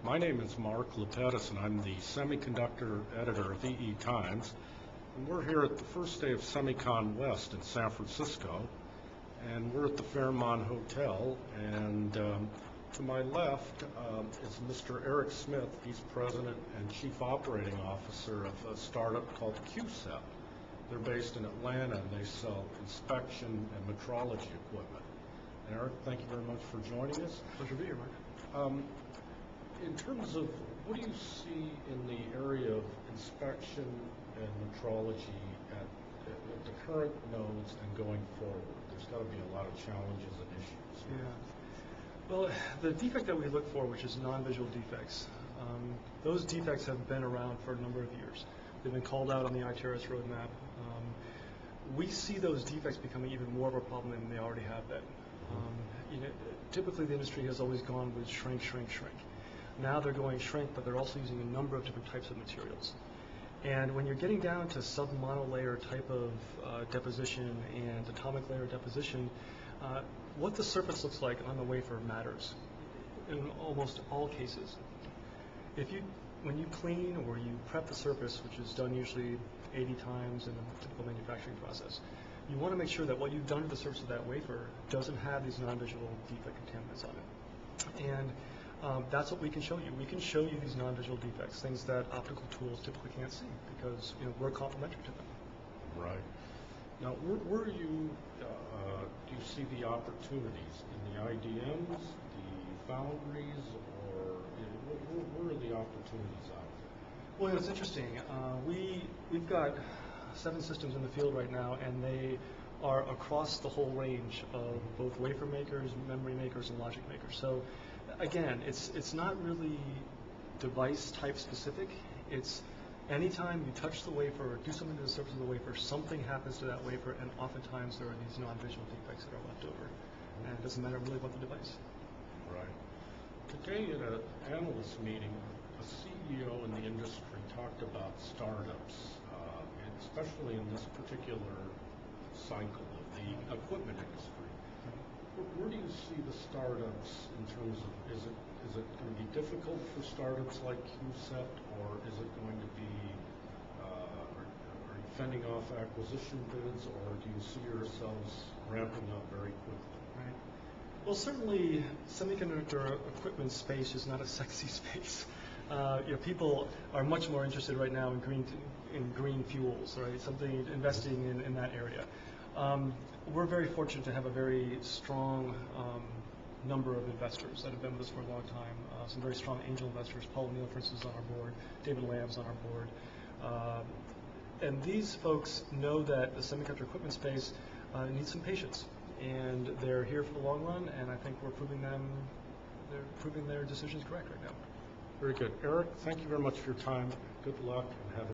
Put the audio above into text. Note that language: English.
My name is Mark Lepetis, and I'm the semiconductor editor of EE Times. And we're here at the first day of SemiCon West in San Francisco, and we're at the Fairmont Hotel. And to my left is Mr. Eric Smith. He's president and chief operating officer of a startup called QCEP. They're based in Atlanta, and they sell inspection and metrology equipment. And Eric, thank you very much for joining us. Pleasure to be here, Mike. In terms of what do you see in the area of inspection and metrology at the current nodes and going forward? There's got to be a lot of challenges and issues. Yeah. Well, the defect that we look for, which is non-visual defects, those defects have been around for a number of years. They've been called out on the ITRS roadmap. We see those defects becoming even more of a problem than they already have been. Typically the industry has always gone with shrink, shrink, shrink. Now they're going shrink, but they're also using a number of different types of materials. And when you're getting down to sub-monolayer type of deposition and atomic layer deposition, what the surface looks like on the wafer matters in almost all cases. When you clean or you prep the surface, which is done usually 80 times in a typical manufacturing process, you want to make sure that what you've done to the surface of that wafer doesn't have these non-visual defect contaminants on it. And that's what we can show you. We can show you these non-visual defects, things that optical tools typically can't see because we're complementary to them. Right. Now, where do you see the opportunities in the IDMs, the foundries, or where are the opportunities out there? Well, it's interesting. We've got 7 systems in the field right now, and they are across the whole range of both wafer makers, memory makers, and logic makers. So again, it's not really device type specific. It's anytime you touch the wafer or do something to the surface of the wafer, something happens to that wafer, and oftentimes there are these non-visual defects that are left over. And it doesn't matter really about the device. Right. Today at an analyst meeting, a CEO in the industry talked about startups, and especially in this particular cycle of the equipment industry. Where do you see the startups in terms of, is it going to be difficult for startups like QCEP, or is it going to be, are you fending off acquisition bids, or do you see yourselves ramping up very quickly? Right. Well, certainly semiconductor equipment space is not a sexy space. People are much more interested right now in green fuels, right? Something investing in that area. We're very fortunate to have a very strong number of investors that have been with us for a long time. Some very strong angel investors. Paul O'Neill, for instance, is on our board. David Lamb's on our board. And these folks know that the semiconductor equipment space needs some patience. And they're here for the long run, and I think they're proving their decisions correct right now. Very good. Eric, thank you very much for your time. Good luck, and have a